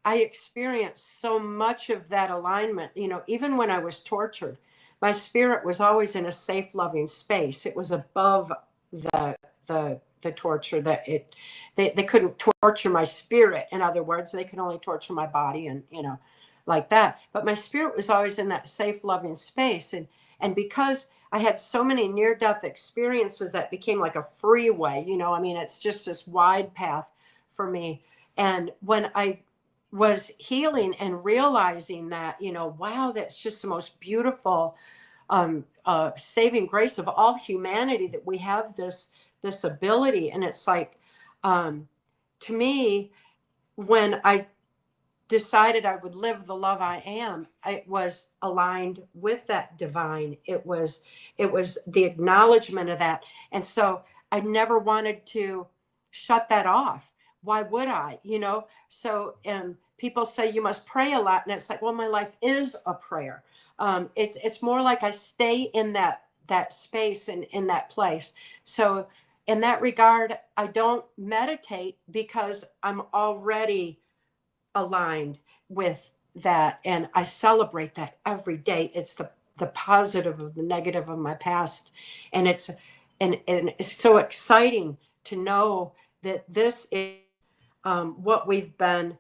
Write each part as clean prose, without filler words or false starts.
I experienced so much of that alignment. You know, even when I was tortured, my spirit was always in a safe, loving space. It was above the torture that they couldn't torture my spirit. In other words, they could only torture my body and, you know, like that. But my spirit was always in that safe, loving space. And because I had so many near-death experiences that became like a freeway, you know, I mean, it's just this wide path for me. And when I was healing and realizing that, you know, wow, that's just the most beautiful saving grace of all humanity, that we have this ability. And it's like, to me, when I decided I would live the love I am, it was aligned with that divine. It was the acknowledgement of that. And so I never wanted to shut that off. Why would I? You know, so people say you must pray a lot, and it's like, well, my life is a prayer. It's more like I stay in that space and in that place. So in that regard, I don't meditate because I'm already aligned with that, and I celebrate that every day. It's the positive of the negative of my past, and it's so exciting to know that this is what we've been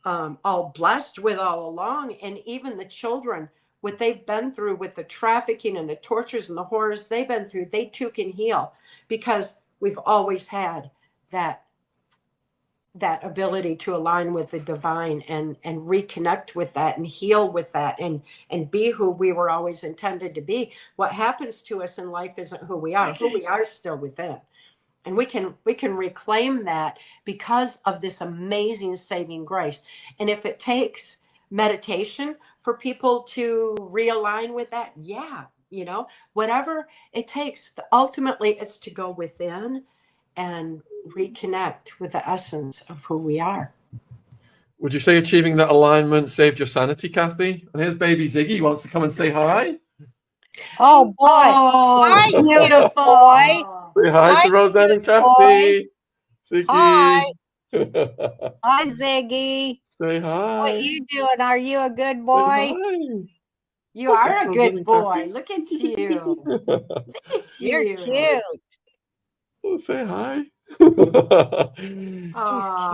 all blessed with all along. And even the children, what they've been through with the trafficking and the tortures and the horrors they've been through, they too can heal, because we've always had that ability to align with the divine and reconnect with that and heal with that and be who we were always intended to be. What happens to us in life isn't who we are. Who we are is still within. And we can reclaim that because of this amazing saving grace. And if it takes meditation for people to realign with that, yeah, you know, whatever it takes, ultimately it's to go within and reconnect with the essence of who we are. Would you say achieving that alignment saved your sanity, Cathy? And here's baby Ziggy, wants to come and say hi. Oh boy! Oh, hi, beautiful boy! Say hi to Roseanne and Cathy. Ziggy. Hi. Hi, Ziggy. Say hi. What you doing? Are you a good boy? You are a good boy. Look at you. Look at you. You're cute. Oh, say hi. Oh.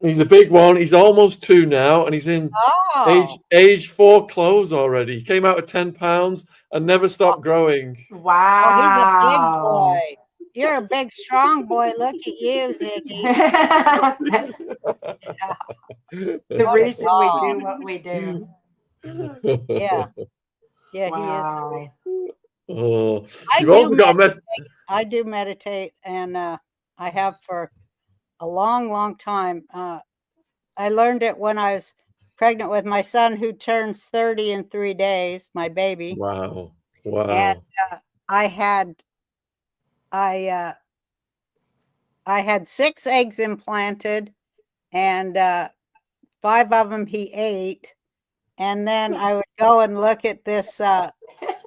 He's a big one. He's almost 2 now, and he's in age 4 clothes already. He came out at 10 pounds and never stopped growing. Wow. Oh, he's a big boy. You're a big, strong boy. Look at you, Ziggy. The reason we do what we do. Yeah. Yeah, wow. He is. Oh, you've also got a message. I do meditate, and I have for a long, long time. I learned it when I was pregnant with my son, who turns 30 in 3 days, my baby. Wow. Wow. And I had 6 eggs implanted, and 5 of them he ate. And then I would go and look at this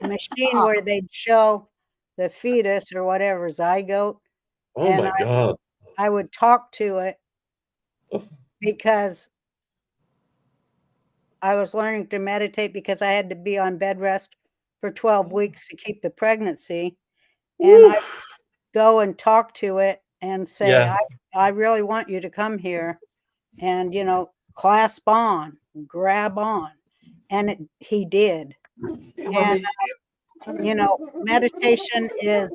machine where they'd show the fetus or whatever, zygote. Oh my God. I would talk to it because I was learning to meditate, because I had to be on bed rest for 12 weeks to keep the pregnancy. And I go and talk to it and say, I really want you to come here and, you know, clasp on, grab on. And he did. And, you know, meditation is,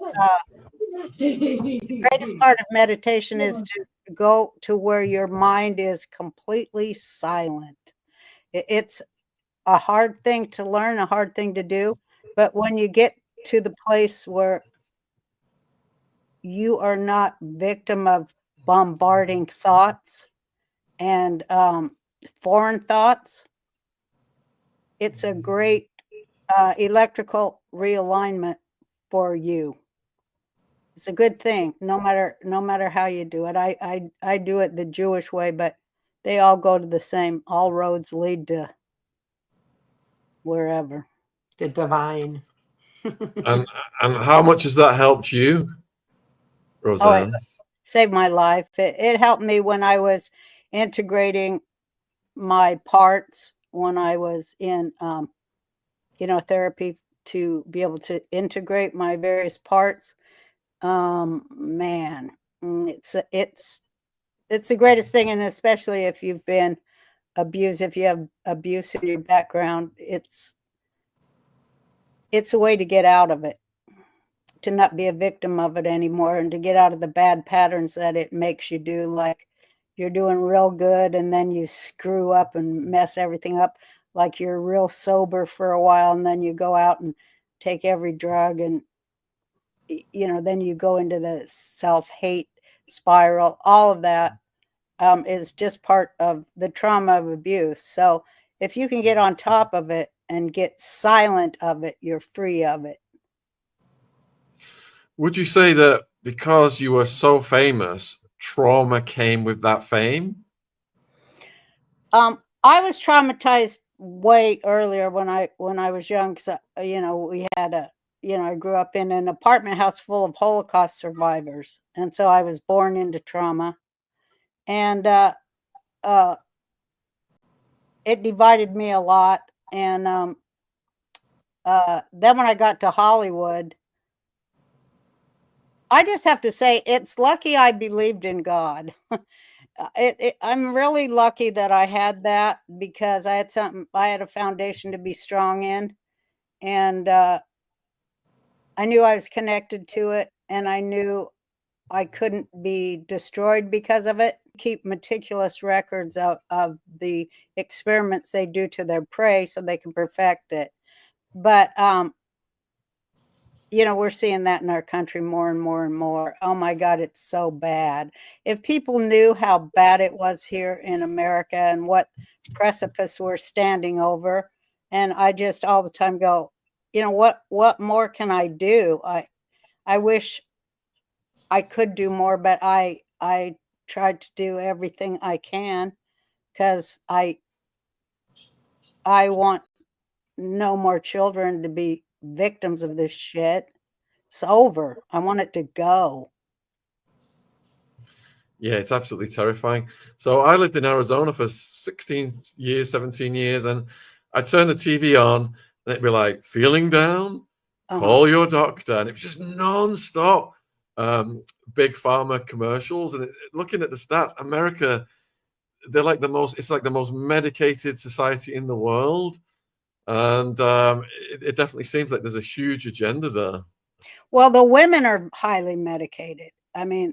the greatest part of meditation is to go to where your mind is completely silent. It's a hard thing to learn, a hard thing to do. But when you get to the place where you are not victim of bombarding thoughts and foreign thoughts, it's a great electrical realignment for you. It's a good thing, no matter how you do it. I do it the Jewish way, but they all go to the same. All roads lead to wherever. The divine. and how much has that helped you, Roseanne? Oh, it saved my life. It helped me when I was integrating my parts when I was in, therapy to be able to integrate my various parts. Man, it's the greatest thing. And especially if you've been abused, if you have abuse in your background, it's a way to get out of it, to not be a victim of it anymore, and to get out of the bad patterns that it makes you do. Like you're doing real good and then you screw up and mess everything up. Like you're real sober for a while and then you go out and take every drug, and then you go into the self-hate spiral. All of that is just part of the trauma of abuse. So if you can get on top of it and get silent of it, you're free of it. Would you say that because you were so famous, trauma came with that fame? I was traumatized way earlier when I was young, because we had I grew up in an apartment house full of Holocaust survivors, and so I was born into trauma, and it divided me a lot. And then when I got to Hollywood, I just have to say it's lucky I believed in God. I'm really lucky that I had that, because I had a foundation to be strong in, and I knew I was connected to it, and I knew I couldn't be destroyed because of it. Keep meticulous records of the experiments they do to their prey so they can perfect it. But we're seeing that in our country more and more and more. Oh my God, it's so bad. If people knew how bad it was here in America and what precipice we're standing over, and I just all the time go, what more can I do? I wish I could do more, but I tried to do everything I can, because I want no more children to be victims of this shit. It's over. I want it to go. Yeah, it's absolutely terrifying. So I lived in Arizona for 16 years, 17 years, and I'd turn the TV on and it'd be like, feeling down? Call your doctor. And it was just nonstop big pharma commercials. And looking at the stats, America, it's like the most medicated society in the world. And it definitely seems like there's a huge agenda there. Well, the women are highly medicated. I mean,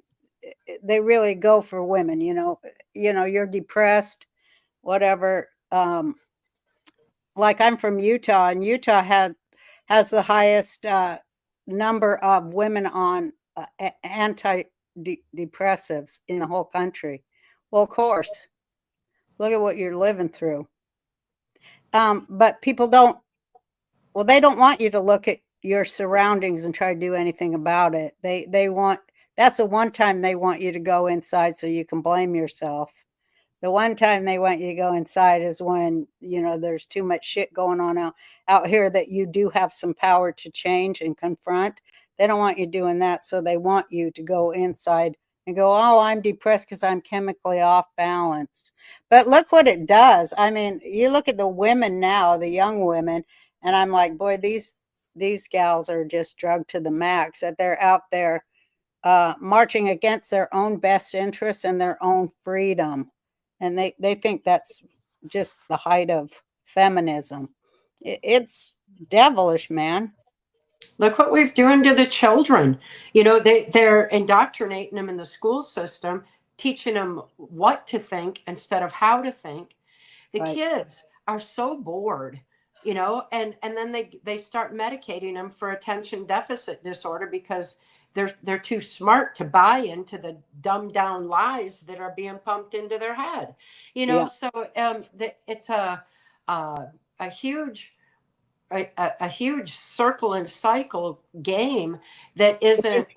they really go for women. You're depressed, whatever. Like I'm from Utah, and Utah has the highest number of women on antidepressives in the whole country. Well, of course, look at what you're living through. But people they don't want you to look at your surroundings and try to do anything about it. That's the one time they want you to go inside so you can blame yourself. The one time they want you to go inside is when, there's too much shit going on out here that you do have some power to change and confront. They don't want you doing that. So they want you to go inside and go, oh, I'm depressed because I'm chemically off balance. But look what it does. I mean, you look at the women now, the young women, and I'm like, boy, these gals are just drugged to the max, that they're out there marching against their own best interests and their own freedom. And they think that's just the height of feminism. It's devilish, man. Look what we're doing to the children. They're indoctrinating them in the school system, teaching them what to think instead of how to think. The kids are so bored, and then they start medicating them for attention deficit disorder, because they're too smart to buy into the dumbed down lies that are being pumped into their head. So it's a huge circle and cycle game that isn't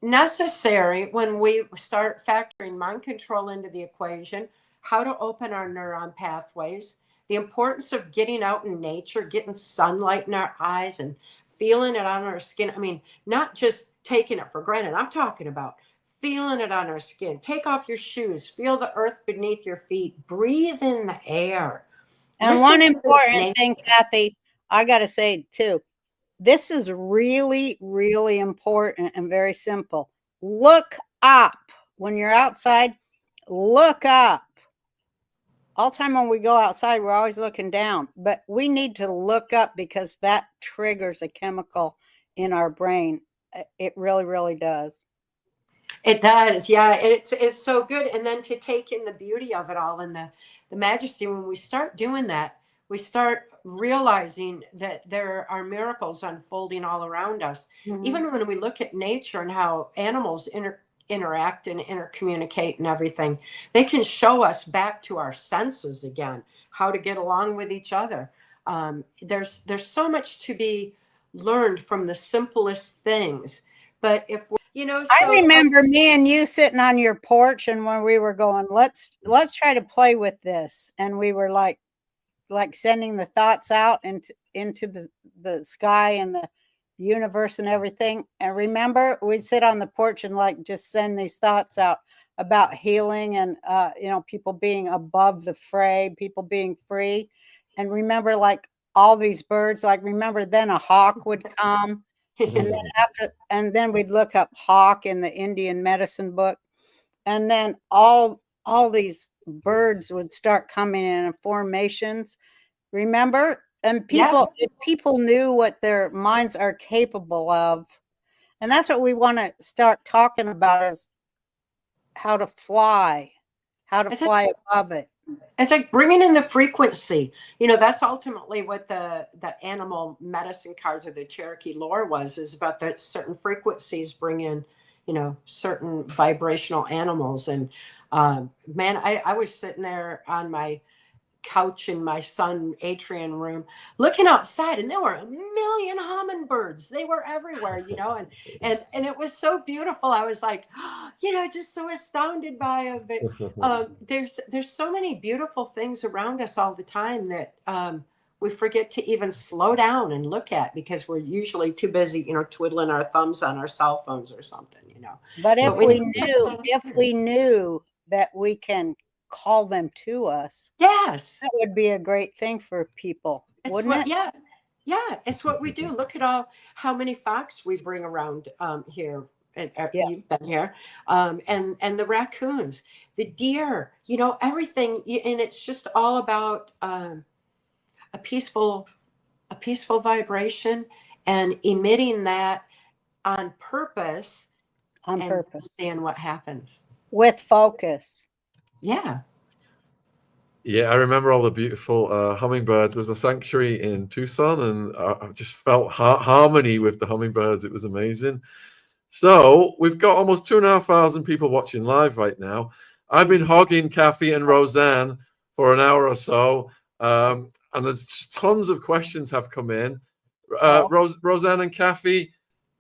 necessary when we start factoring mind control into the equation, how to open our neuron pathways, the importance of getting out in nature, getting sunlight in our eyes and feeling it on our skin. I mean, not just taking it for granted. I'm talking about feeling it on our skin. Take off your shoes, feel the earth beneath your feet, breathe in the air. And Listen one to important thing, Cathy, I got to say too, this is really, really important and very simple. Look up. When you're outside, look up. All the time when we go outside, we're always looking down. But we need to look up because that triggers a chemical in our brain. It really, really does. It does, yeah. It's so good. And then to take in the beauty of it all and the majesty, when we start doing that, we start realizing that there are miracles unfolding all around us. Mm-hmm. Even when we look at nature and how animals interact and intercommunicate and everything, they can show us back to our senses again, how to get along with each other. There's so much to be learned from the simplest things. But if we're, you know, so, I remember me and you sitting on your porch, and when we were going, let's try to play with this, and we were like sending the thoughts out into the sky and the universe and everything. And remember, we'd sit on the porch and like just send these thoughts out about healing and you know, people being above the fray, people being free. And remember, like all these birds, like remember then a hawk would come. And then we'd look up hawk in the Indian medicine book, and then all these birds would start coming in formations. Remember? And people, if people knew what their minds are capable of, and that's what we want to start talking about, is how to fly above it. It's like bringing in the frequency. You know, that's ultimately what the animal medicine cards or the Cherokee lore is about that certain frequencies bring in, you know, certain vibrational animals. And man, I was sitting there on my couch in my son Adrian room looking outside, and there were a million hummingbirds. They were everywhere, you know, and it was so beautiful. I was like, you know, just so astounded by it. There's so many beautiful things around us all the time that we forget to even slow down and look at because we're usually too busy, you know, twiddling our thumbs on our cell phones or something, you know. But if we knew that we can call them to us, yes, that would be a great thing for people, wouldn't it? Yeah, it's what we do. Look at how many fox we bring around here. You've been here, and the raccoons, the deer, you know, everything, and it's just all about a peaceful vibration and emitting that on purpose. Seeing what happens with focus. Yeah. Yeah, I remember all the beautiful hummingbirds. There was a sanctuary in Tucson, and I just felt harmony with the hummingbirds. It was amazing. So we've got almost 2,500 people watching live right now. I've been hogging Cathy and Roseanne for an hour or so, and there's tons of questions have come in. Roseanne and Cathy,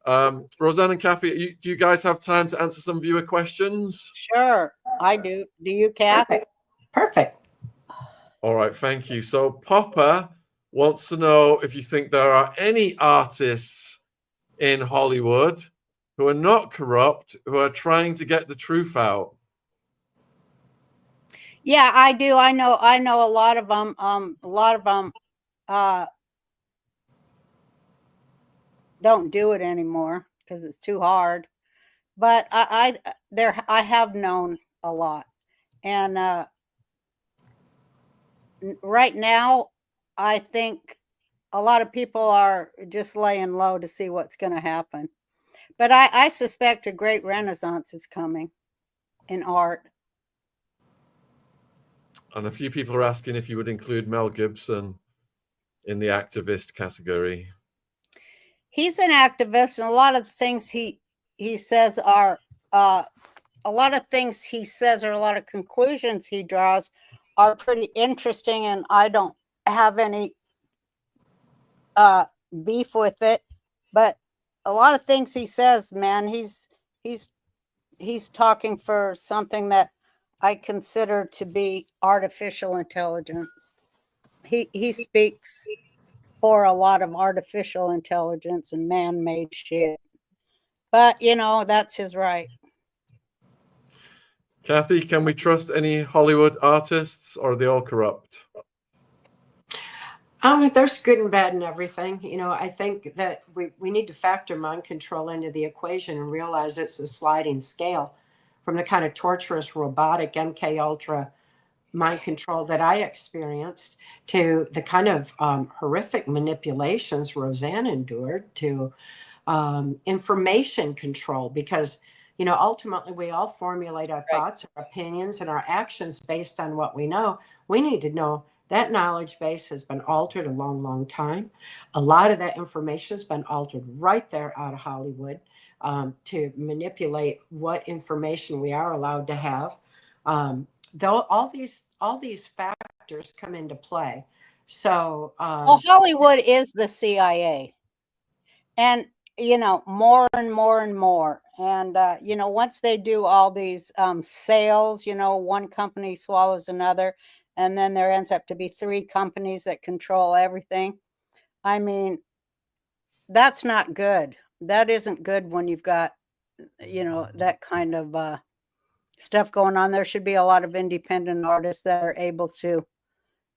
do you guys have time to answer some viewer questions? Sure, I do. Do you, Cathy? Perfect. All right, thank you. So Popper wants to know if you think there are any artists in Hollywood who are not corrupt, who are trying to get the truth out. Yeah, I do. I know a lot of them. Don't do it anymore because it's too hard. But I have known a lot, and right now, I think a lot of people are just laying low to see what's going to happen. But I suspect a great renaissance is coming in art. And a few people are asking if you would include Mel Gibson in the activist category. He's an activist, and a lot of things he says are a lot of conclusions he draws are pretty interesting, and I don't have any beef with it. But a lot of things he says, man, he's talking for something that I consider to be artificial intelligence. He speaks for a lot of artificial intelligence and man-made shit. But, you know, that's his right. Cathy, can we trust any Hollywood artists, or are they all corrupt? There's good and bad in everything. You know, I think that we need to factor mind control into the equation and realize it's a sliding scale from the kind of torturous, robotic MKUltra mind control that I experienced to the kind of horrific manipulations Roseanne endured to information control, because, you know, ultimately we all formulate our thoughts, our opinions, and our actions based on what we know. We need to know that knowledge base has been altered a long, long time. A lot of that information has been altered right there out of Hollywood to manipulate what information we are allowed to have. Though all these factors come into play. So, well, Hollywood is the CIA, and you know, more and more and more. And you know, once they do all these sales, you know, one company swallows another, and then there ends up to be 3 companies that control everything. I mean, that's not good. That isn't good when you've got, you know, that kind of stuff going on. There should be a lot of independent artists that are able to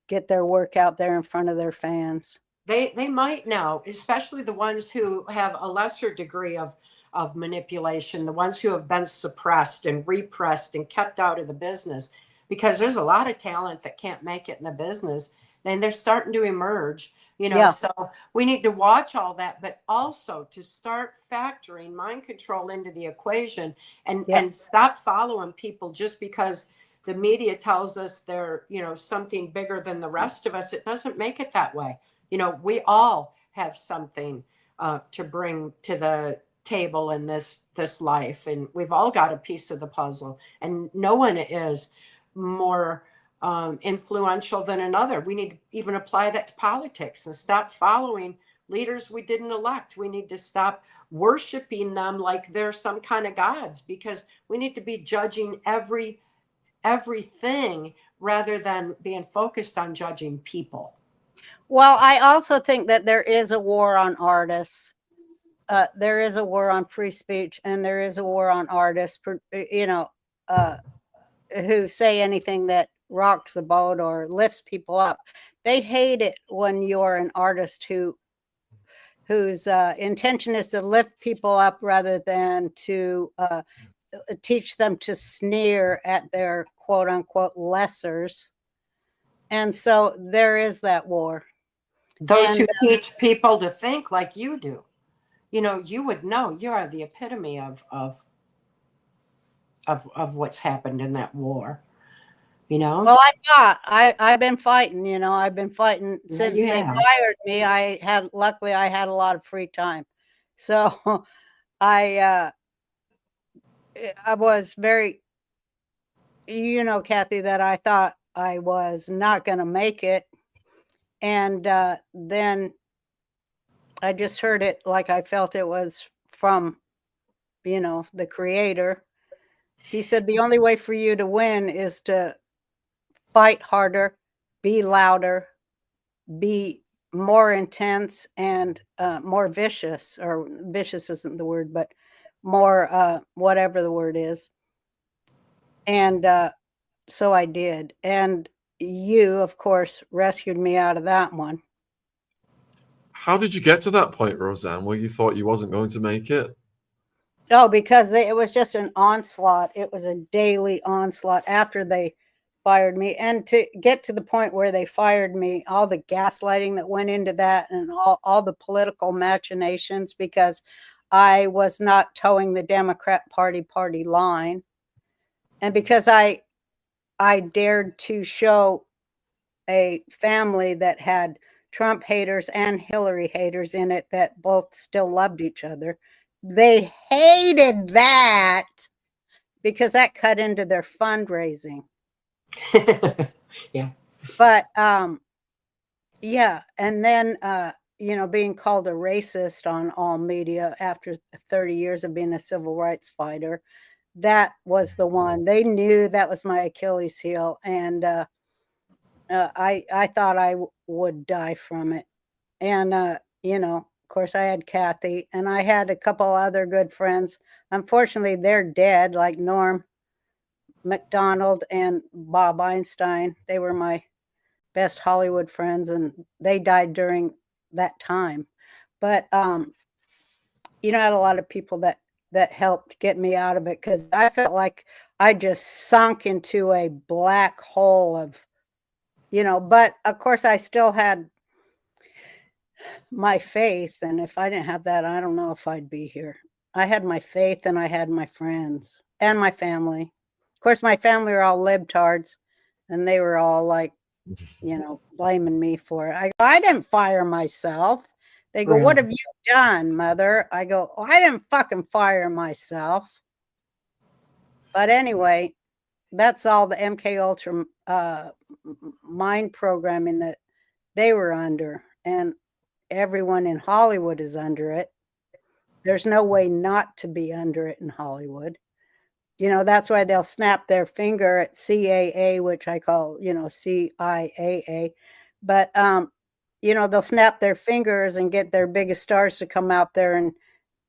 get their work out there in front of their fans. They might now, especially the ones who have a lesser degree of manipulation, the ones who have been suppressed and repressed and kept out of the business, because there's a lot of talent that can't make it in the business. Then they're starting to emerge, you know. Yeah. So we need to watch all that, but also to start factoring mind control into the equation and stop following people just because the media tells us they're, you know, something bigger than the rest of us. It doesn't make it that way. You know, we all have something to bring to the table in this life, and we've all got a piece of the puzzle, and no one is more influential than another. We need to even apply that to politics and stop following leaders we didn't elect. We need to stop worshiping them like they're some kind of gods, because we need to be judging everything rather than being focused on judging people. Well, I also think that there is a war on artists. There is a war on free speech, and there is a war on artists, you know, who say anything that rocks the boat or lifts people up. They hate it when you're an artist whose intention is to lift people up rather than to teach them to sneer at their quote unquote lessers. And so there is that war. Those who teach people to think like you do, you know, you would know. You are the epitome of what's happened in that war. You know. Well, I've been fighting. You know, I've been fighting since they fired me. Luckily I had a lot of free time, so I was very, you know, Cathy, that I thought I was not going to make it. And then I just heard it like I felt it was from, you know, the creator. He said, the only way for you to win is to fight harder, be louder, be more intense, and more vicious, or vicious isn't the word, but more whatever the word is. And so I did. And you, of course, rescued me out of that one. How did you get to that point, Roseanne, where you thought you wasn't going to make it? Oh, because it was just an onslaught. It was a daily onslaught after they fired me. And to get to the point where they fired me, all the gaslighting that went into that, and all the political machinations, because I was not towing the Democrat party line. And because I dared to show a family that had Trump haters and Hillary haters in it that both still loved each other. They hated that because that cut into their fundraising. Yeah. But yeah, and then you know, being called a racist on all media after 30 years of being a civil rights fighter, that was the one. They knew that was my Achilles heel, and I thought I would die from it. And you know, of course, I had Cathy, and I had a couple other good friends. Unfortunately, they're dead, like Norm McDonald and Bob Einstein. They were my best Hollywood friends, and they died during that time. But you know, I had a lot of people that helped get me out of it, because I felt like I just sunk into a black hole of, you know, but of course I still had my faith, and if I didn't have that, I don't know if I'd be here. I had my faith, and I had my friends and my family. Of course, my family were all libtards, and they were all like, you know, blaming me for it. I didn't fire myself. They go, "What have you done, Mother?" I go, "Oh, I didn't fucking fire myself." But anyway, that's all the MKUltra mind programming that they were under, and everyone in Hollywood is under it. There's no way not to be under it in Hollywood. You know, that's why they'll snap their finger at CAA, which I call, you know, CIAA. But, you know, they'll snap their fingers and get their biggest stars to come out there and,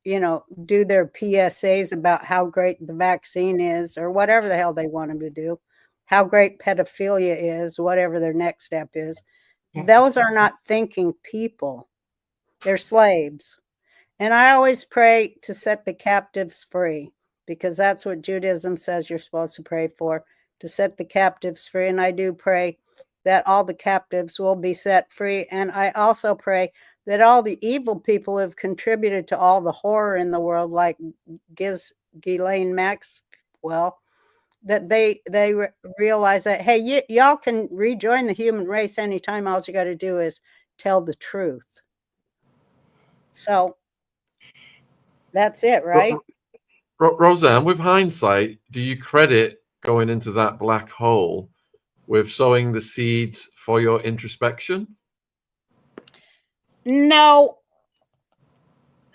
you know, do their PSAs about how great the vaccine is, or whatever the hell they want them to do, how great pedophilia is, whatever their next step is. Those are not thinking people. They're slaves. And I always pray to set the captives free, because that's what Judaism says you're supposed to pray for, to set the captives free. And I do pray that all the captives will be set free. And I also pray that all the evil people who have contributed to all the horror in the world, like GHISLAINE MAXWELL, that they realize that, hey, y'all can rejoin the human race anytime. All you got to do is tell the truth. So that's it, right? Roseanne, with hindsight, do you credit going into that black hole with sowing the seeds for your introspection? No,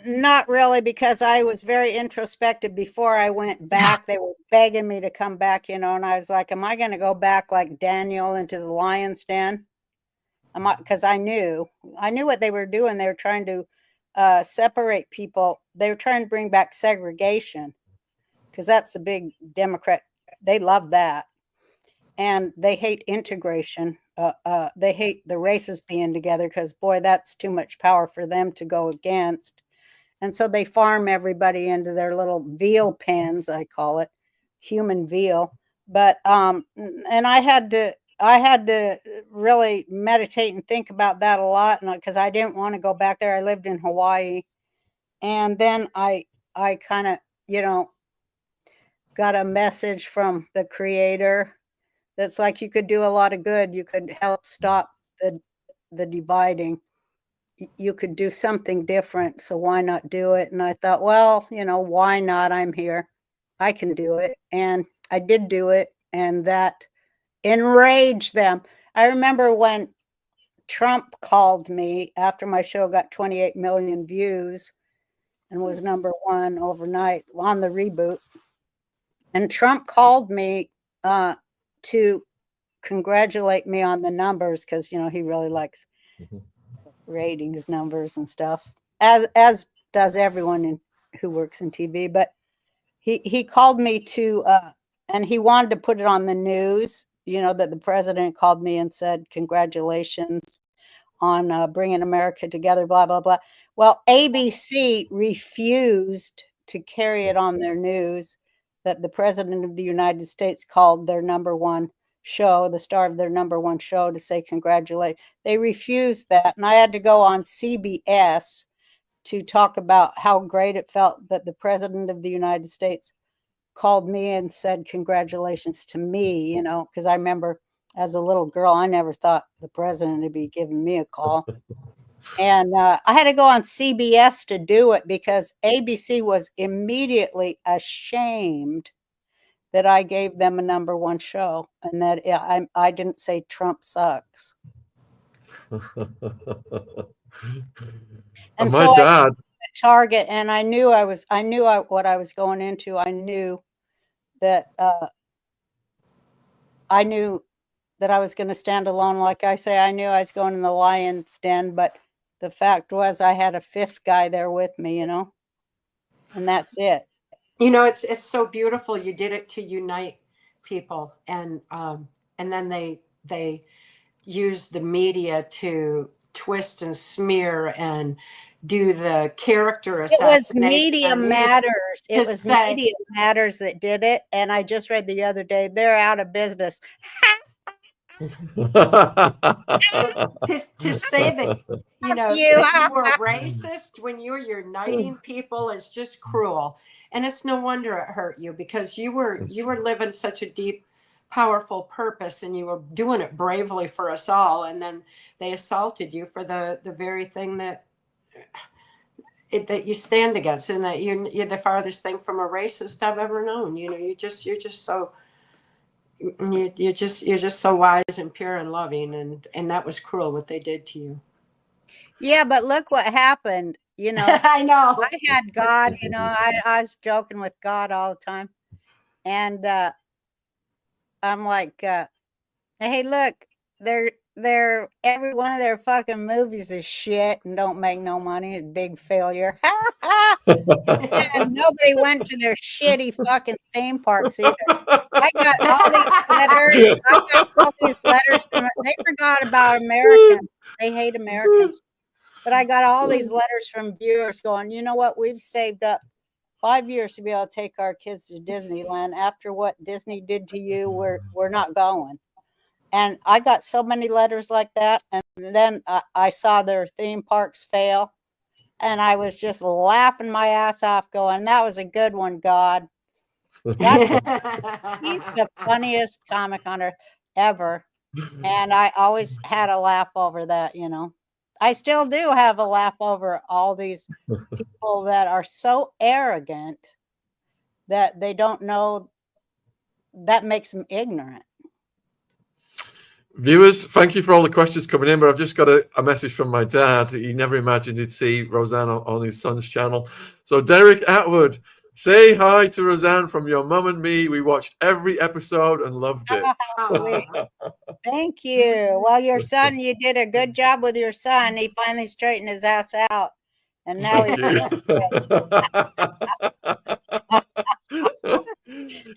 not really, because I was very introspective before I went back. They were begging me to come back, you know, and I was like, am I going to go back like Daniel into the lion's den? Because I knew what they were doing. They were trying to separate people. They were trying to bring back segregation, because that's a big Democrat. They love that. And they hate integration. They hate the races being together, because, boy, that's too much power for them to go against. And so they farm everybody into their little veal pens, I call it, human veal. But and I had to really meditate and think about that a lot, and because I didn't want to go back there. I lived in Hawaii, and then I kind of, you know, got a message from the Creator that's like, you could do a lot of good. You could help stop the dividing. You could do something different, so why not do it? And I thought, well, you know, why not? I'm here. I can do it. And I did do it, and that enraged them. I remember when Trump called me after my show got 28 million views and was #1 overnight on the reboot. And Trump called me to congratulate me on the numbers, because, you know, he really likes ratings numbers and stuff, as does everyone who works in TV. But he called me to and he wanted to put it on the news, you know, that the president called me and said, congratulations on bringing America together, blah, blah, blah. Well, ABC refused to carry it on their news that the president of the United States called their #1 show, the star of their #1 show, to say congratulate. They refused that, and I had to go on CBS to talk about how great it felt that the president of the United States called me and said congratulations to me, you know, because I remember as a little girl, I never thought the president would be giving me a call. And I had to go on CBS to do it, because ABC was immediately ashamed that I gave them a #1 show, and that I didn't say Trump sucks. And my so dad, Target, and I knew what I was going into. I knew that I was going to stand alone. Like I say, I knew I was going in the lion's den, but the fact was I had a 5th guy there with me, you know, and that's it. You know, it's so beautiful. You did it to unite people, and then they use the media to twist and smear and do the character It was assassination. Media Matters. It was Media Matters that did it. And I just read the other day, they're out of business. to say that, you know, You. that you were racist when you were uniting people is just cruel. And it's no wonder it hurt you, because you were living such a deep, powerful purpose, and you were doing it bravely for us all. And then they assaulted you for the very thing that you stand against, and that you're the farthest thing from a racist I've ever known. You know, you're just so wise and pure and loving, and that was cruel what they did to you. Yeah, but look what happened. You know, I know. I had God. You know, I was joking with God all the time, and I'm like, hey, look, they're every one of their fucking movies is shit and don't make no money. It's a big failure. And nobody went to their shitty fucking theme parks either. I got all these letters. I got all these letters from. They forgot about Americans. They hate Americans. But I got all these letters from viewers going, you know what? We've saved up 5 years to be able to take our kids to Disneyland. After what Disney did to you, we're not going. And I got so many letters like that. And then I saw their theme parks fail. And I was just laughing my ass off going, that was a good one, God. He's the funniest comic on earth ever. And I always had a laugh over that, you know. I still do have a laugh over all these people that are so arrogant that they don't know. That makes them ignorant. Viewers, thank you for all the questions coming in, but I've just got a message from my dad. He never imagined he'd see Roseanne on his son's channel. So Derek Attwood, say hi to Roseanne from your mum and me. We watched every episode and loved it. Thank you. Well, your son, you did a good job with your son. He finally straightened his ass out. And now he's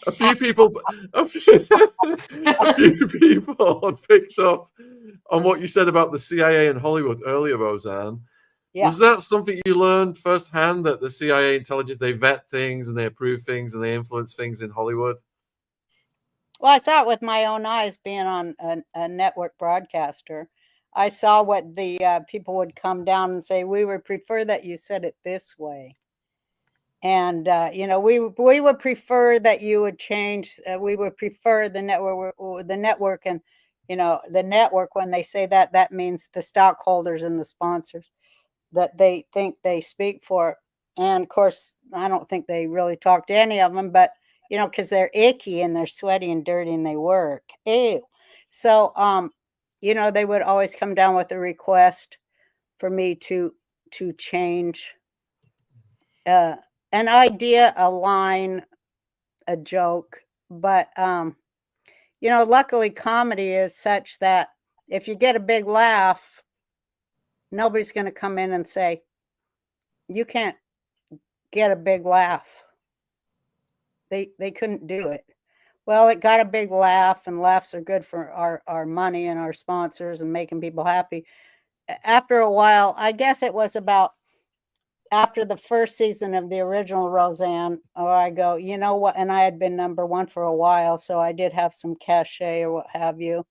a few people picked up on what you said about the CIA in Hollywood earlier, Roseanne. Yeah. Was that something you learned firsthand, that the CIA intelligence, they vet things and they approve things and they influence things in Hollywood? Well, I saw it with my own eyes being on a network broadcaster. I saw what the people would come down and say, we would prefer that you said it this way. And, you know, we would prefer that you would change. We would prefer the network and, you know, the network, when they say that, that means the stockholders and the sponsors that they think they speak for. And of course, I don't think they really talk to any of them, but, you know, because they're icky and they're sweaty and dirty and they work. Ew. So, you know, they would always come down with a request for me to change an idea, a line, a joke. But, you know, luckily comedy is such that if you get a big laugh, nobody's going to come in and say, you can't get a big laugh. They couldn't do it. Well, it got a big laugh, and laughs are good for our money and our sponsors and making people happy. After a while, I guess it was about after the first season of the original Roseanne, or I go, you know what? And I had been #1 for a while, so I did have some cachet or what have you.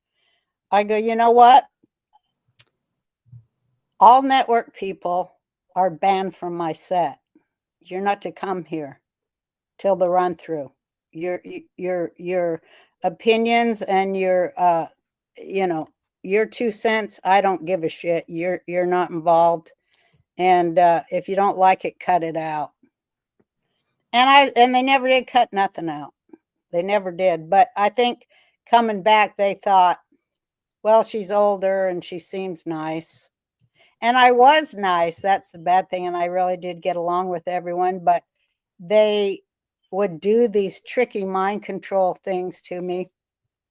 I go, you know what? All network people are banned from my set. You're not to come here till the run through. Your opinions and your you know, your 2 cents, I don't give a shit. You're not involved. And if you don't like it, cut it out. And they never did cut nothing out. They never did. But I think coming back, they thought, well, she's older and she seems nice. And I was nice. That's the bad thing. And I really did get along with everyone. But they would do these tricky mind control things to me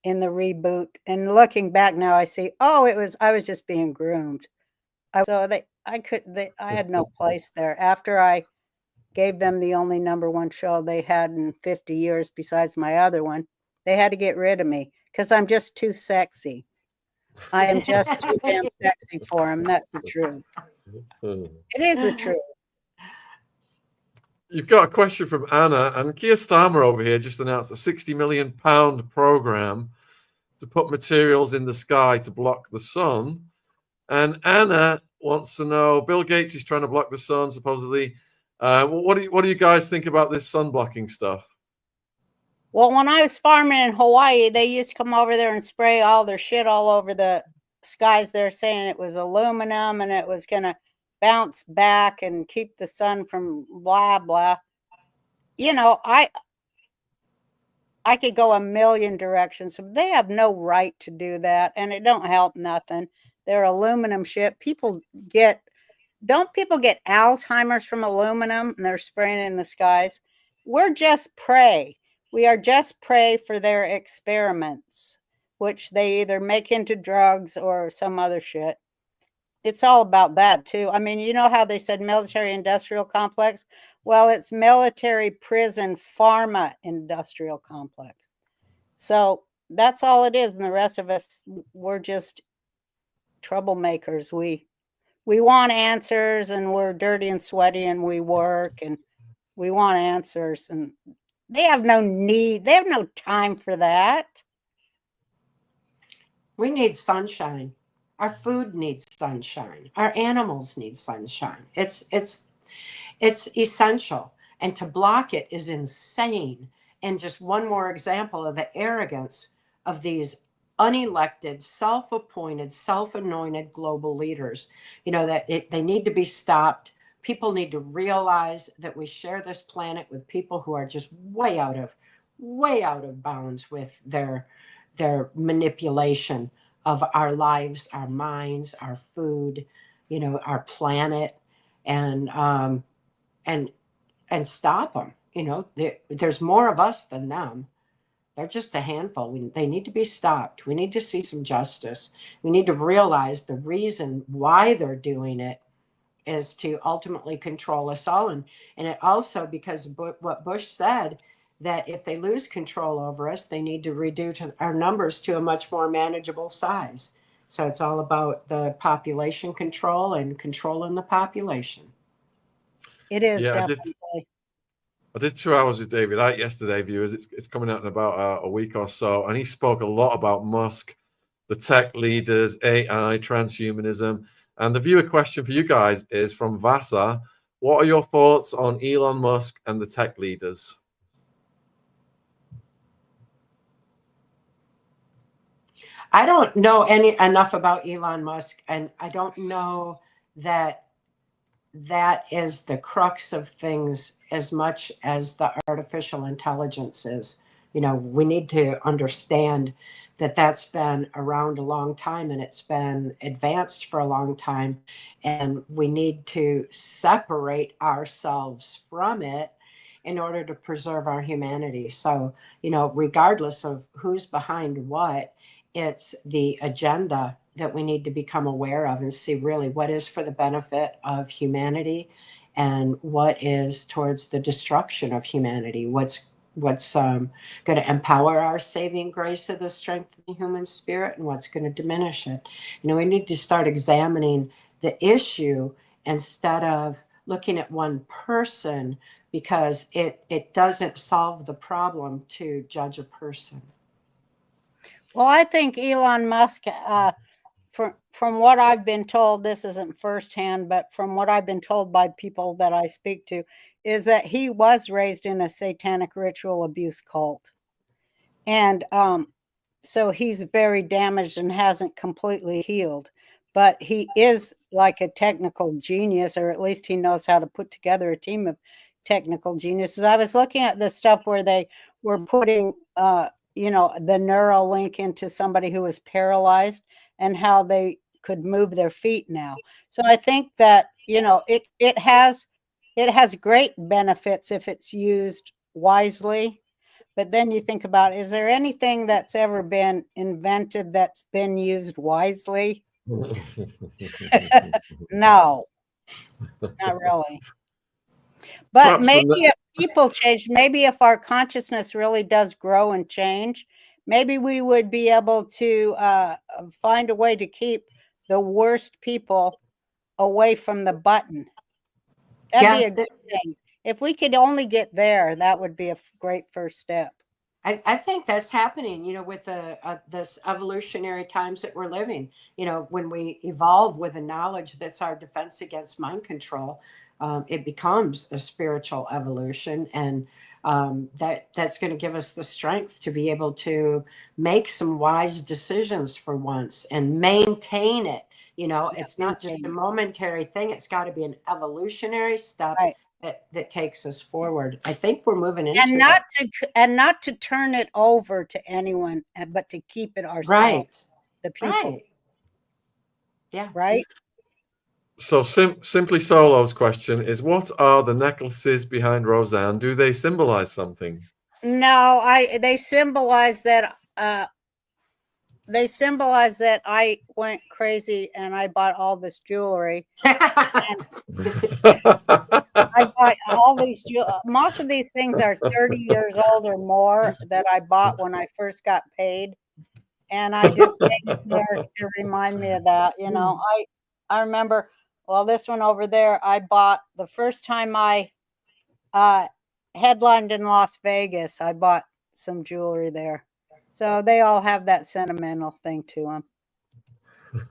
in the reboot. And looking back now, I see, oh, I was just being groomed. I had no place there. After I gave them the only #1 show they had in 50 years besides my other one, They had to get rid of me because I'm just too sexy. I am just too damn sexy for them. That's the truth. It is the truth. You've got a question from Anna, and Keir Starmer over here just announced a £60 million program to put materials in the sky to block the sun. And Anna wants to know, Bill Gates is trying to block the sun, supposedly. What do you guys think about this sun blocking stuff? Well, when I was farming in Hawaii, they used to come over there and spray all their shit all over the skies. They're saying it was aluminum and it was going to bounce back and keep the sun from blah, blah. You know, I could go a million directions. They have no right to do that, and it don't help nothing. They're aluminum shit. Don't people get Alzheimer's from aluminum and they're spraying it in the skies? We're just prey. We are just prey for their experiments, which they either make into drugs or some other shit. It's all about that too. I mean, you know how they said military industrial complex? Well, it's military prison pharma industrial complex. So that's all it is. And the rest of us, we're just troublemakers. We want answers, and we're dirty and sweaty, and we work, and we want answers, and they have no need. They have no time for that. We need sunshine. Our food needs sunshine. Our animals need sunshine. It's essential. And to block it is insane. And just one more example of the arrogance of these unelected, self-appointed, self-anointed global leaders. You know, that they need to be stopped. People need to realize that we share this planet with people who are just way out of bounds with their manipulation of our lives, our minds, our food, you know, our planet, and stop them. You know, there's more of us than them. They're just a handful. They need to be stopped. We need to see some justice. We need to realize the reason why they're doing it is to ultimately control us all. And it also, because what Bush said, that if they lose control over us, they need to reduce our numbers to a much more manageable size. So it's all about the population control and controlling the population. It is, Yeah, definitely. I did 2 hours with David Icke yesterday, viewers. It's coming out in about a week or so, and he spoke a lot about Musk, the tech leaders, AI, transhumanism. And the viewer question for you guys is from Vasa. What are your thoughts on Elon Musk and the tech leaders? I don't know enough about Elon Musk, and I don't know that is the crux of things as much as the artificial intelligence is. You know, we need to understand that that's been around a long time, and it's been advanced for a long time, and we need to separate ourselves from it in order to preserve our humanity. So, you know, regardless of who's behind what, it's the agenda that we need to become aware of and see really what is for the benefit of humanity and what is towards the destruction of humanity. What's going to empower our saving grace of the strength of the human spirit, and what's going to diminish it. You know, we need to start examining the issue instead of looking at one person, because it doesn't solve the problem to judge a person. Well, I think Elon Musk, from what I've been told, this isn't firsthand, but from what I've been told by people that I speak to, is that he was raised in a satanic ritual abuse cult. And so he's very damaged and hasn't completely healed. But he is like a technical genius, or at least he knows how to put together a team of technical geniuses. I was looking at the stuff where they were putting you know, the neural link into somebody who was paralyzed and how they could move their feet now. So I think that, you know, it has great benefits if it's used wisely. But then you think about, is there anything that's ever been invented that's been used wisely? No, not really. But maybe if people change, maybe if our consciousness really does grow and change, maybe we would be able to find a way to keep the worst people away from the button. That'd be a good thing. If we could only get there, that would be a great first step. I think that's happening, you know, with this evolutionary times that we're living. You know, when we evolve with the knowledge that's our defense against mind control, it becomes a spiritual evolution, and that's going to give us the strength to be able to make some wise decisions for once and maintain it. You know, it's not just a momentary thing. It's got to be an evolutionary step. Right. That takes us forward. I think we're moving into not to turn it over to anyone, but to keep it ourselves, right? The people, right? Yeah, right. So Simply Solo's question is, what are the necklaces behind Roseanne? Do they symbolize something? No, they symbolize that. They symbolize that I went crazy and I bought all this jewelry. I bought all these most of these things are 30 years old or more that I bought when I first got paid, and I just made it there to remind me of that. You know, I remember, well, this one over there I bought the first time I headlined in Las Vegas. I bought some jewelry there, so they all have that sentimental thing to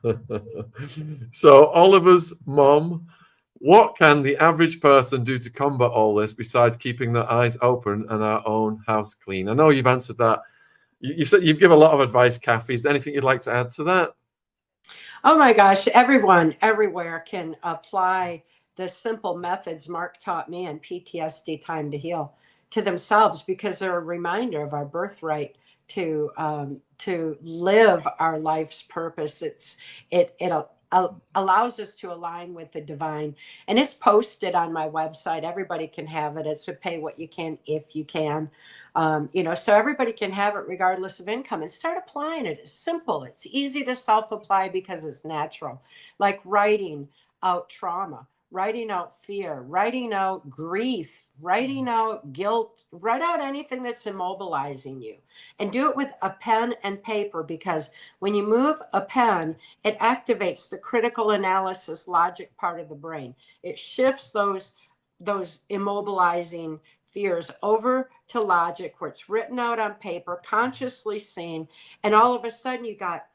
them. So Oliver's mom, what can the average person do to combat all this besides keeping their eyes open and our own house clean? I know you've answered that. You've said you've given a lot of advice, Cathy. Is there anything you'd like to add to that? Oh my gosh, everyone, everywhere can apply the simple methods Mark taught me in PTSD Time to Heal to themselves, because they're a reminder of our birthright to live our life's purpose. It allows us to align with the divine, and it's posted on my website. Everybody can have it. It's to pay what you can if you can, you know, so everybody can have it regardless of income, and start applying it. It's simple. It's easy to self-apply because it's natural, like writing out trauma, writing out fear, writing out grief, writing out guilt, write out anything that's immobilizing you, and do it with a pen and paper, because when you move a pen, it activates the critical analysis logic part of the brain. It shifts those immobilizing fears over to logic, where it's written out on paper, consciously seen, and all of a sudden you got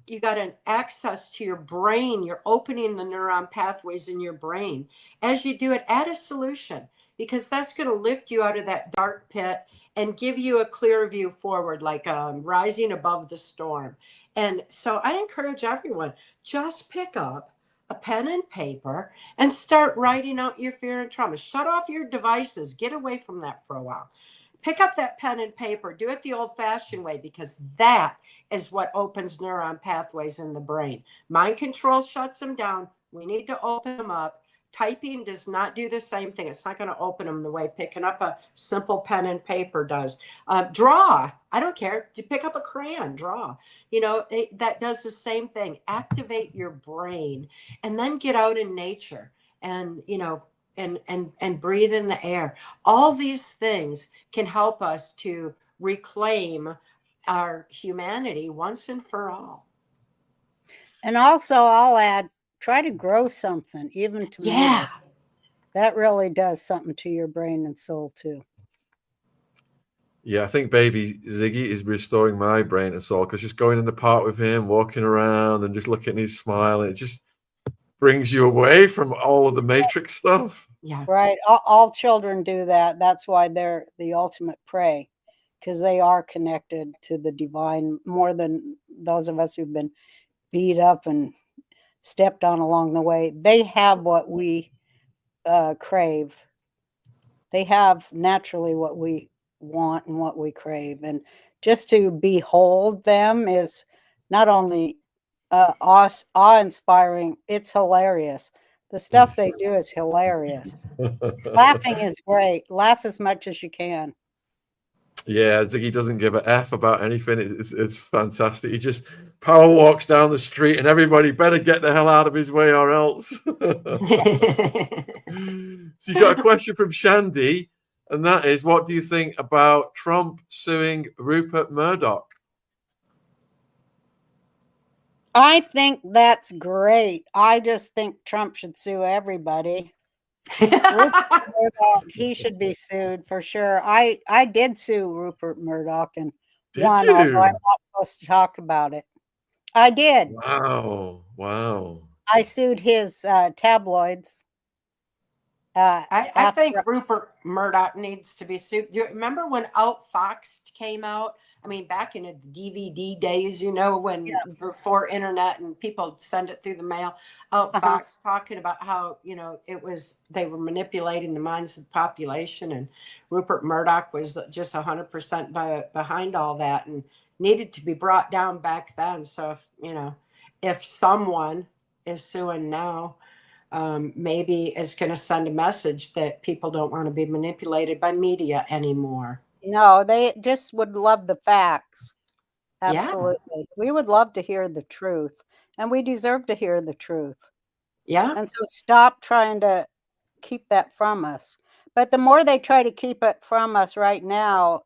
an access to your brain. You're opening the neuron pathways in your brain. As you do it, add a solution, because that's going to lift you out of that dark pit and give you a clear view forward, like rising above the storm. And so I encourage everyone, just pick up a pen and paper and start writing out your fear and trauma. Shut off your devices. Get away from that for a while. Pick up that pen and paper. Do it the old-fashioned way, because that is what opens neuron pathways in the brain. Mind control shuts them down. We need to open them up. Typing does not do the same thing. It's not going to open them the way picking up a simple pen and paper does. Draw. I don't care. You pick up a crayon, draw. You know, that does the same thing. Activate your brain, and then get out in nature and, you know, and breathe in the air. All these things can help us to reclaim our humanity once and for all. And also, I'll add, try to grow something, even tomato. Yeah. That really does something to your brain and soul too. Yeah, I think baby Ziggy is restoring my brain and soul, because just going in the park with him, walking around and just looking at his smile, it just brings you away from all of the Matrix stuff. Yeah. Right. All children do that. That's why they're the ultimate prey, because they are connected to the divine more than those of us who've been beat up and stepped on along the way. They have what we crave. They have naturally what we want and what we crave. And just to behold them is not only awe-inspiring, it's hilarious. The stuff they do is hilarious. Laughing is great. Laugh as much as you can. Yeah, Ziggy doesn't give a F about anything. It's fantastic. He just power walks down the street, and everybody better get the hell out of his way or else. So you got a question from Shandy, and that is, what do you think about Trump suing Rupert Murdoch? I think that's great. I just think Trump should sue everybody. Rupert Murdoch, he should be sued for sure. I did sue Rupert Murdoch and Did won, although I'm you? not supposed to talk about it. I did. Wow. Wow. I sued his tabloids. I think After, Rupert Murdoch needs to be sued. Do you remember when Outfoxed came out? I mean, back in the DVD days, you know, when before internet and people send it through the mail, Outfoxed talking about how, you know, they were manipulating the minds of the population, and Rupert Murdoch was just 100% behind all that and needed to be brought down back then. So if, you know, if someone is suing now, maybe is going to send a message that people don't want to be manipulated by media anymore. no, they just would love the facts. Yeah. Absolutely. We would love to hear the truth, and we deserve to hear the truth. Yeah. And so stop trying to keep that from us. But the more they try to keep it from us right now,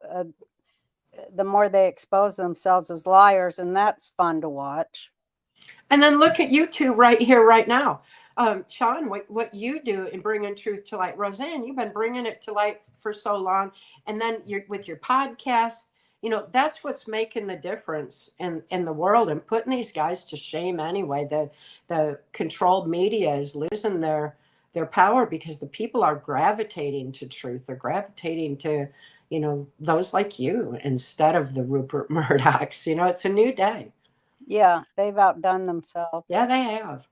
the more they expose themselves as liars, and that's fun to watch. And then look at you two right here, right now. Shaun, what you do in bringing truth to light. Roseanne, you've been bringing it to light for so long. And then with your podcast, you know, that's what's making the difference in the world and putting these guys to shame anyway. The controlled media is losing their power because the people are gravitating to truth. They're gravitating to, you know, those like you instead of the Rupert Murdochs. You know, it's a new day. Yeah, they've outdone themselves. Yeah, they have.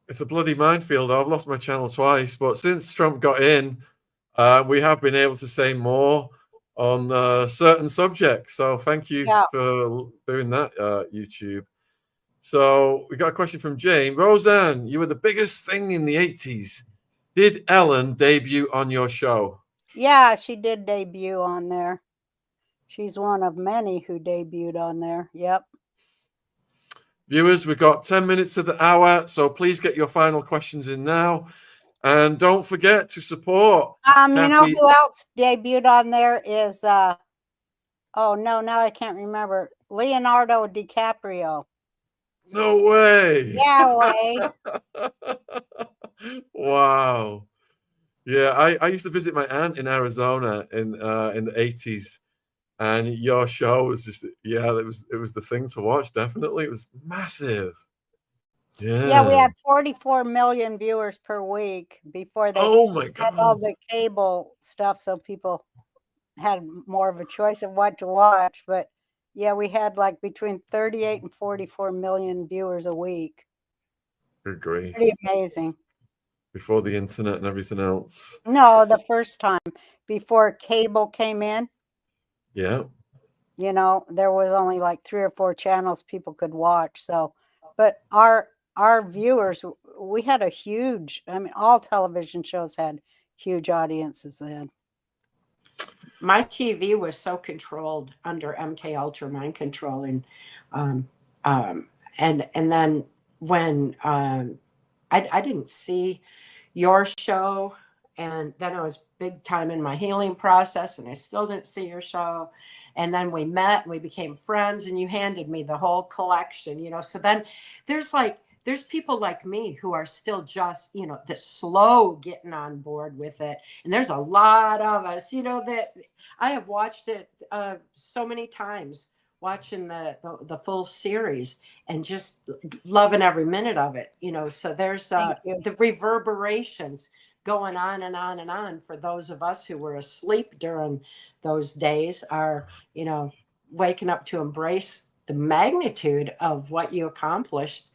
It's a bloody minefield. I've lost my channel twice, but since Trump got in, we have been able to say more on certain subjects. So thank you for doing that, YouTube. So we got a question from Jane. Roseanne, you were the biggest thing in the 80s. Did Ellen debut on your show? Yeah, she did debut on there. She's one of many who debuted on there. Yep. Viewers, we've got 10 minutes of the hour, so please get your final questions in now. And don't forget to support. You know who else debuted on there is, oh no, now I can't remember. Leonardo DiCaprio. No way. Yeah, way. Wow. Yeah, I used to visit my aunt in Arizona in the 80s. And your show was just, yeah, it was the thing to watch. Definitely. It was massive. Yeah, we had 44 million viewers per week before they had all the cable stuff, so people had more of a choice of what to watch. But yeah, we had like between 38 and 44 million viewers a week. Good grief. Pretty amazing. Before the internet and everything else. No, the first time before cable came in. Yeah. You know, there was only like 3 or 4 channels people could watch. So, but our viewers, we had a huge, I mean, all television shows had huge audiences then. My TV was so controlled under MKUltra mind control, and then when I didn't see your show, and then I was big time in my healing process, and I still didn't see your show, and then we met and we became friends, and you handed me the whole collection, you know. So then there's people like me who are still just, you know, the slow getting on board with it. And there's a lot of us, you know, that I have watched it so many times, watching the full series and just loving every minute of it, you know. So there's the reverberations going on and on and on for those of us who were asleep during those days are, you know, waking up to embrace the magnitude of what you accomplished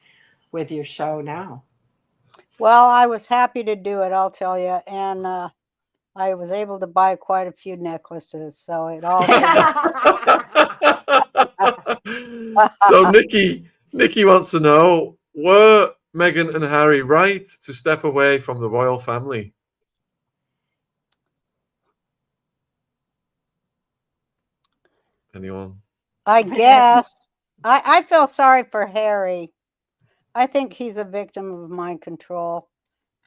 with your show now. Well, I was happy to do it, I'll tell you. And I was able to buy quite a few necklaces. So it all. So Nikki wants to know, were Meghan and Harry right to step away from the royal family? Anyone? I guess. I feel sorry for Harry. I think he's a victim of mind control.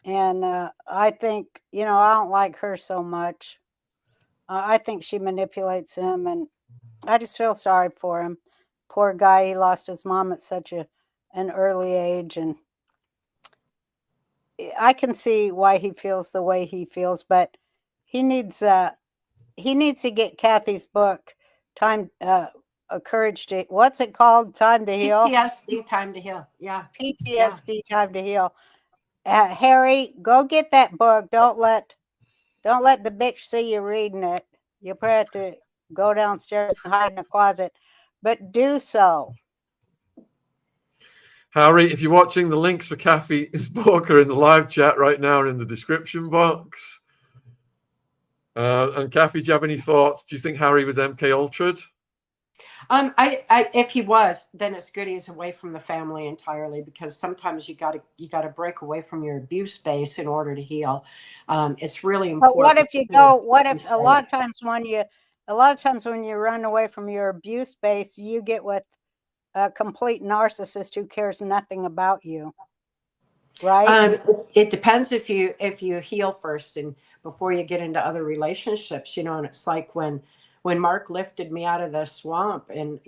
And I think, you know, I don't like her so much. I think she manipulates him, and I just feel sorry for him. Poor guy, he lost his mom at such a an early age, and I can see why he feels the way he feels, but he needs to get Cathy's book, Time Courage to, what's it called? Time to Heal? PTSD, Time to Heal. Yeah. PTSD, Time to Heal. Harry, go get that book. Don't let the bitch see you reading it. You'll probably have to go downstairs and hide in a closet, but do so. Harry, if you're watching, the links for Cathy's book are in the live chat right now and in the description box. And Cathy, do you have any thoughts? Do you think Harry was MKUltra'd? If he was, then it's good he's away from the family entirely, because sometimes you gotta break away from your abuse base in order to heal. It's really important. But what if you go? What if a lot of times when you run away from your abuse base, you get with a complete narcissist who cares nothing about you, right? It depends if you heal first and before you get into other relationships, and it's like when Mark lifted me out of the swamp, and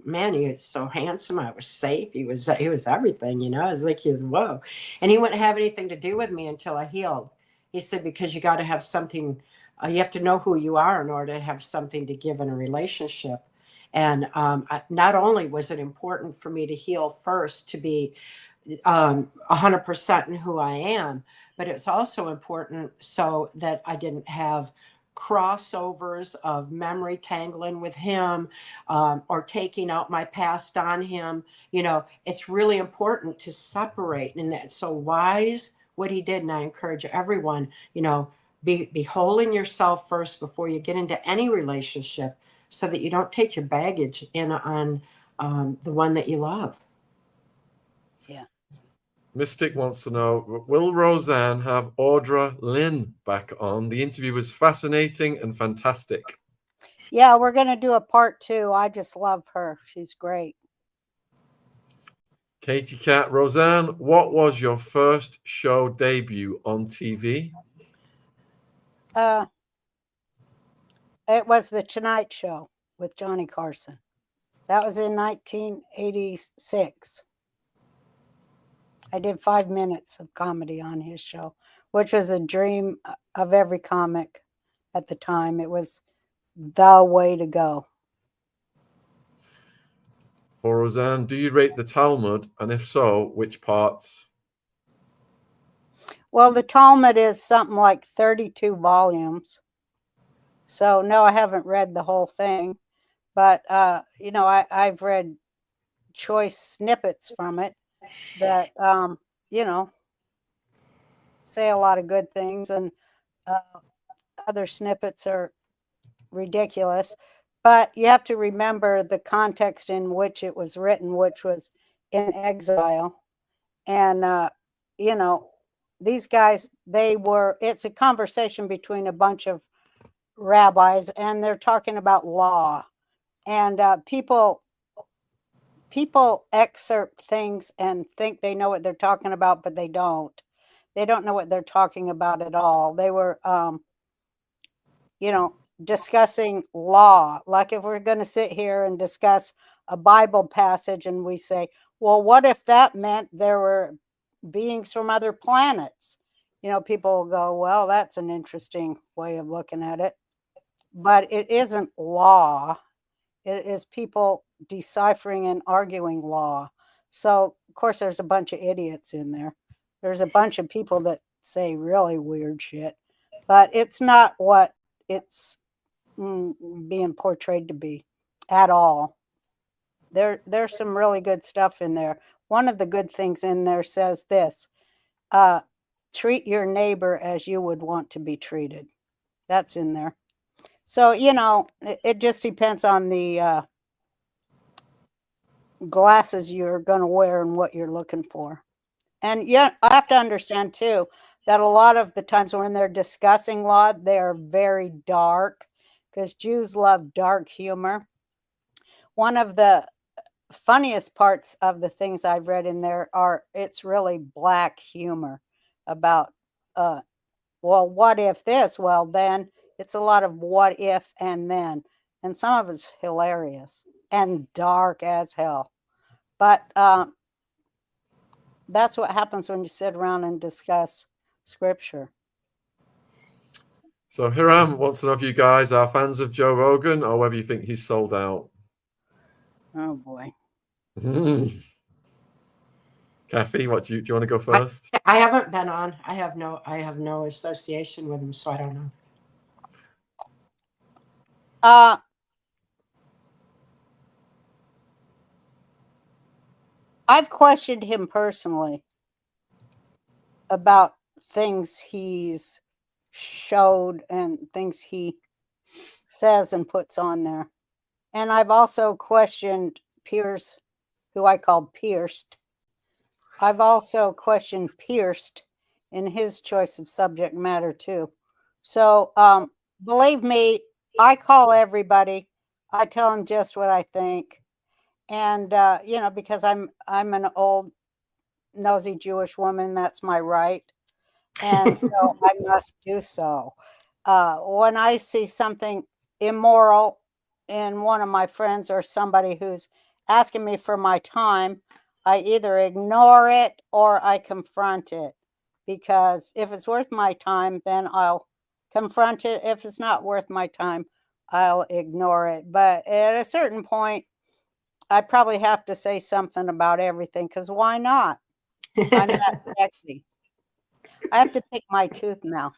man, he was so handsome. I was safe. He was everything, it was like he was whoa, and he wouldn't have anything to do with me until I healed. He said, because you got to have something, you have to know who you are in order to have something to give in a relationship. And not only was it important for me to heal first to be 100% in who I am, but it's also important so that I didn't have crossovers of memory tangling with him, or taking out my past on him. It's really important to separate, and that's so wise what he did. And I encourage everyone, be whole in yourself first before you get into any relationship, so that you don't take your baggage in on the one that you love. Yeah. Mystic wants to know, will Roseanne have Audra Lynn back on? The interview was fascinating and fantastic. Yeah, we're going to do a part 2. I just love her. She's great. Katie Cat, Roseanne, what was your first show debut on TV? It was The Tonight Show with Johnny Carson. That was in 1986. I did 5 minutes of comedy on his show, which was a dream of every comic at the time. It was the way to go. For Roseanne, do you rate the Talmud? And if so, which parts? Well, the Talmud is something like 32 volumes. So, no, I haven't read the whole thing. But, I've read choice snippets from it that, say a lot of good things, and other snippets are ridiculous. But you have to remember the context in which it was written, which was in exile. And, these guys, it's a conversation between a bunch of rabbis, and they're talking about law. And people excerpt things and think they know what they're talking about, but they don't. They don't know what they're talking about at all. They were, discussing law. Like if we're going to sit here and discuss a Bible passage and we say, well, what if that meant there were beings from other planets? People will go, well, that's an interesting way of looking at it. But it isn't law. It is people deciphering and arguing law. So, of course, there's a bunch of idiots in there. There's a bunch of people that say really weird shit. But it's not what it's being portrayed to be at all. There's some really good stuff in there. One of the good things in there says this, treat your neighbor as you would want to be treated. That's in there. So, it just depends on the glasses you're going to wear and what you're looking for. And yeah, I have to understand too that a lot of the times when they're discussing law, they're very dark, because Jews love dark humor. One of the funniest parts of the things I've read in there it's really black humor about, well, what if this? Well, then it's a lot of what if and then. And some of it's hilarious and dark as hell. But That's what happens when you sit around and discuss scripture. So Hiram wants to know if you guys are fans of Joe Rogan or whether you think he's sold out. Oh boy. Kathy, what do you want to go first? I haven't been on. I have no association with him, so I don't know. I've questioned him personally about things he's showed and things he says and puts on there. And I've also questioned Pierce, who I called Pierced. I've also questioned Pierced in his choice of subject matter too. So believe me, I call everybody. I tell them just what I think. And you know, because I'm an old nosy Jewish woman, that's my right. And so I must do so. When I see something immoral in one of my friends or somebody who's asking me for my time, I either ignore it or I confront it. Because if it's worth my time, then I'll confront it. If it's not worth my time, I'll ignore it. But at a certain point, I probably have to say something about everything, because why not? I'm that sexy. I have to pick my tooth now.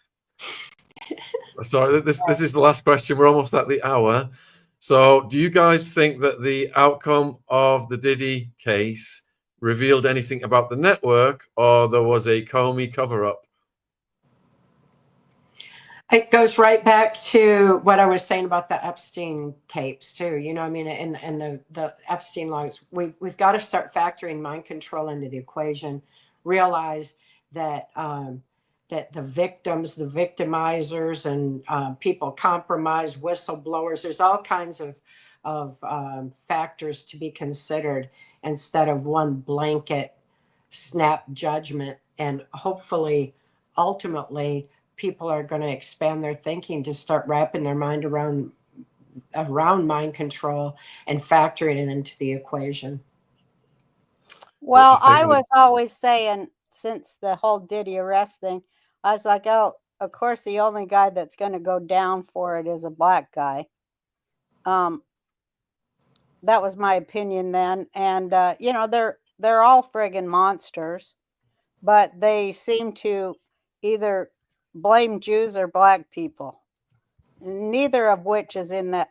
Sorry, this is the last question. We're almost at the hour. So do you guys think that the outcome of the Diddy case revealed anything about the network, or there was a Comey cover-up? It goes right back to what I was saying about the Epstein tapes too. You know, I mean, and the Epstein logs. We've got to start factoring mind control into the equation. Realize that that the victims, the victimizers, and people compromised, whistleblowers. There's all kinds of factors to be considered instead of one blanket snap judgment. And hopefully, ultimately, people are going to expand their thinking to start wrapping their mind around mind control and factoring it into the equation. Well, I was always saying, since the whole Diddy arrest thing, I was like, oh, of course, the only guy that's going to go down for it is a black guy. That was my opinion then. And, you know, they're all friggin' monsters, but they seem to either blame Jews or black people, neither of which is in that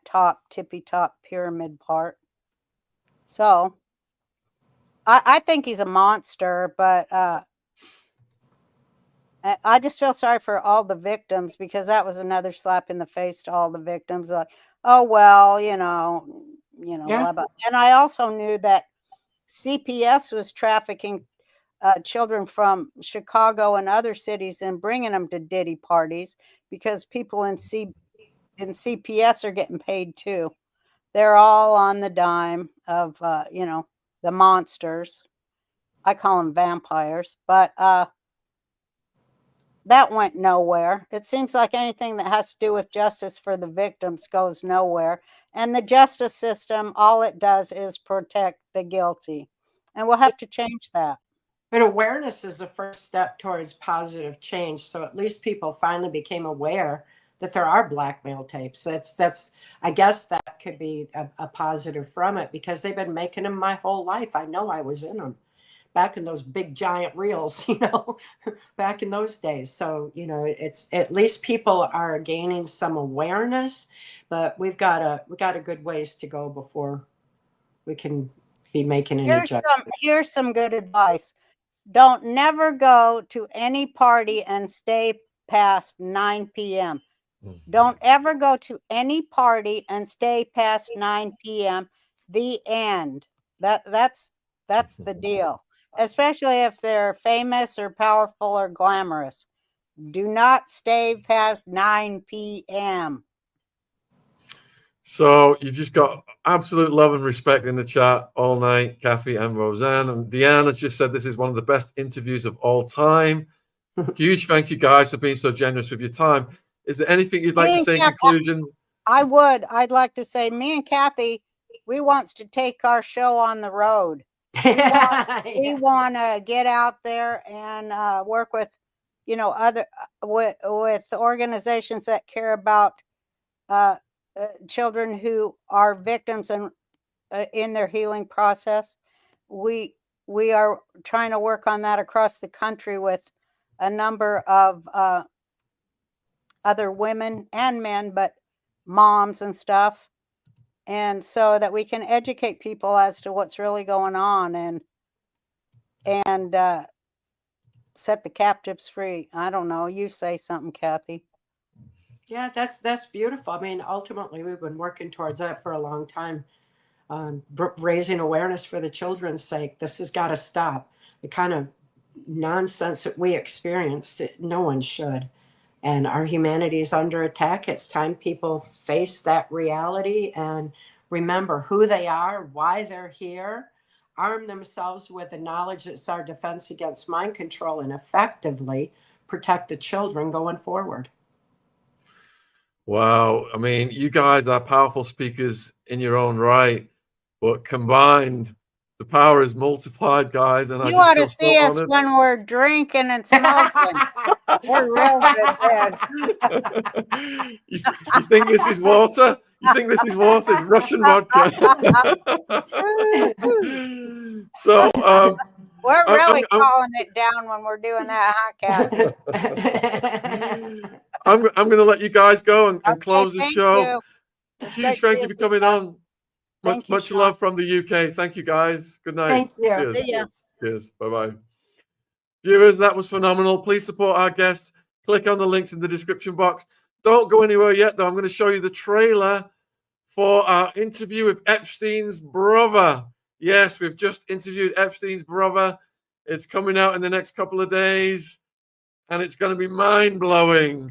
tippy top pyramid part. So I think he's a monster, but I just feel sorry for all the victims, because that was another slap in the face to all the victims. Like, oh, well, you know, yeah. Blah, blah. And I also knew that CPS was trafficking children from Chicago and other cities and bringing them to Diddy parties, because people in CPS are getting paid too. They're all on the dime of, you know, the monsters. I call them vampires, but that went nowhere. It seems like anything that has to do with justice for the victims goes nowhere. And the justice system, all it does is protect the guilty. And we'll have to change that. But awareness is the first step towards positive change. So at least people finally became aware that there are blackmail tapes. That's I guess that could be a positive from it, because they've been making them my whole life. I know I was in them back in those big giant reels, you know, back in those days. So, you know, it's at least people are gaining some awareness, but we've got a good ways to go before we can be making any judgment. Here's some good advice. Don't never go to any party and stay past 9 p.m. Don't ever go to any party and stay past 9 p.m. The end. That's the deal. Especially if they're famous or powerful or glamorous. Do not stay past 9 p.m. So you've just got absolute love and respect in the chat all night, Kathy and Roseanne. And Deanne has just said this is one of the best interviews of all time. Huge thank you guys for being so generous with your time. Is there anything you'd like to say in conclusion? I'd like to say, me and Kathy, we wants to take our show on the road. We want to get out there and work with, you know, other with organizations that care about children who are victims and in their healing process. We are trying to work on that across the country with a number of other women and men, but moms and stuff. And so that we can educate people as to what's really going on and set the captives free. I don't know. You say something, Cathy. Yeah, that's beautiful. I mean, ultimately, we've been working towards that for a long time, raising awareness for the children's sake. This has got to stop. The kind of nonsense that we experienced, no one should. And our humanity is under attack. It's time people face that reality and remember who they are, why they're here, arm themselves with the knowledge that's our defense against mind control, and effectively protect the children going forward. Wow. I mean, you guys are powerful speakers in your own right, but combined, the power is multiplied, guys. And you I ought to just see feel us so honored. when we're drinking and smoking. We're real good. You think this is water? You think this is water? It's Russian vodka. So we're really calling it down when we're doing that, huh, Cathy? I'm going to let you guys go and Okay, close the thank show. you. Huge thank you for coming on. Thank you, Much Shaun. love from the UK. Thank you, guys. Good night. Thank you. Cheers. See ya. Cheers. Bye-bye. Viewers, that was phenomenal. Please support our guests. Click on the links in the description box. Don't go anywhere yet, though. I'm going to show you the trailer for our interview with Epstein's brother. Yes, we've just interviewed Epstein's brother. It's coming out in the next couple of days, and it's going to be mind-blowing.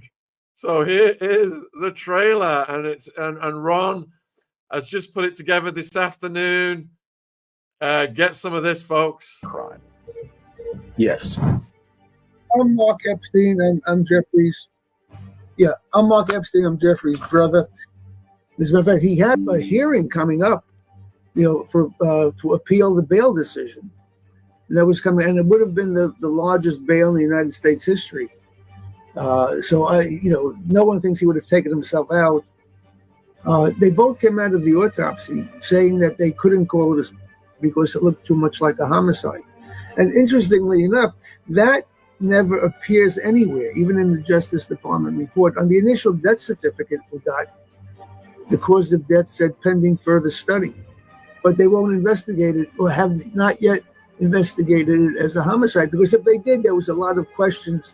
So here is the trailer, and Ron has just put it together this afternoon. Get some of this, folks. Crime. Yes. I'm Mark Epstein. I'm Jeffrey's. Yeah, I'm Mark Epstein. I'm Jeffrey's brother. As a matter of fact, he had a hearing coming up, you know, for to appeal the bail decision. And that was coming, and it would have been the largest bail in the United States history. So no one thinks he would have taken himself out. They both came out of the autopsy saying that they couldn't call it because it looked too much like a homicide. And interestingly enough, that never appears anywhere, even in the Justice Department report. On the initial death certificate we got, the cause of death said pending further study. But they won't investigate it, or have not yet investigated it as a homicide, because if they did, there was a lot of questions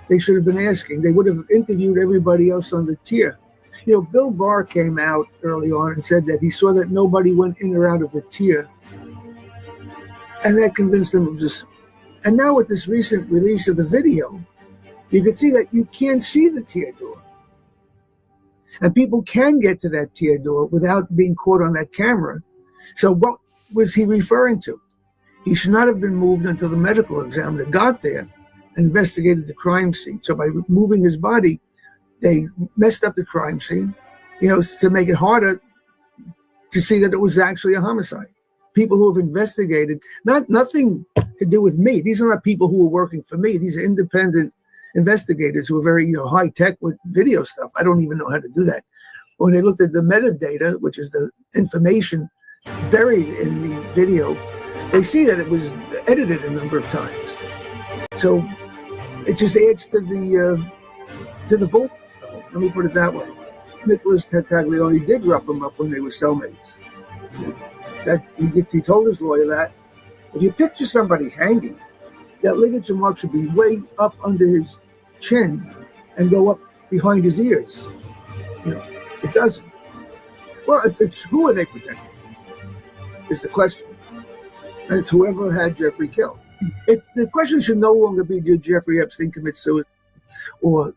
they should have been asking. They would have interviewed everybody else on the tier. You know, Bill Barr came out early on and said that he saw that nobody went in or out of the tier. And that convinced them of this. And now with this recent release of the video, you can see that you can't see the tier door. And people can get to that tier door without being caught on that camera. So what was he referring to? He should not have been moved until the medical examiner got there and investigated the crime scene. So by moving his body, they messed up the crime scene, you know, to make it harder to see that it was actually a homicide. People who have investigated, nothing to do with me. These are not people who are working for me. These are independent investigators who are very, high tech with video stuff. I don't even know how to do that. When they looked at the metadata, which is the information buried in the video, they see that it was edited a number of times. So it just adds to the bull. Let me put it that way. Nicholas Tattaglione did rough him up when they were cellmates. He told his lawyer that if you picture somebody hanging, that ligature mark should be way up under his chin and go up behind his ears. It doesn't. Well, it's who are they protecting? Is the question. And it's whoever had Jeffrey killed. The question should no longer be, did Jeffrey Epstein commit suicide or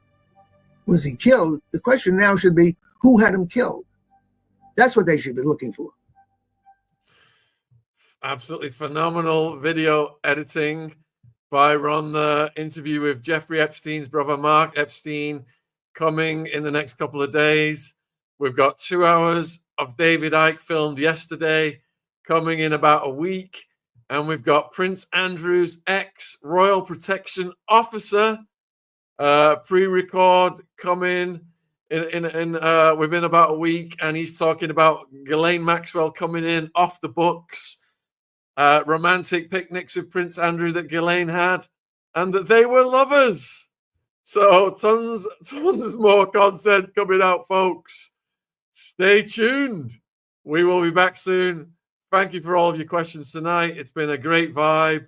was he killed? The question now should be, who had him killed? That's what they should be looking for. Absolutely phenomenal video editing by Ron. The interview with Jeffrey Epstein's brother, Mark Epstein, coming in the next couple of days. We've got 2 hours of David Icke filmed yesterday, coming in about a week. and we've got Prince Andrew's ex-Royal Protection Officer pre-record coming in within about a week, and he's talking about Ghislaine Maxwell coming in off the books, romantic picnics with Prince Andrew that Ghislaine had, and that they were lovers. So tons more content coming out, folks. Stay tuned. We will be back soon. Thank you for all of your questions tonight. It's been a great vibe.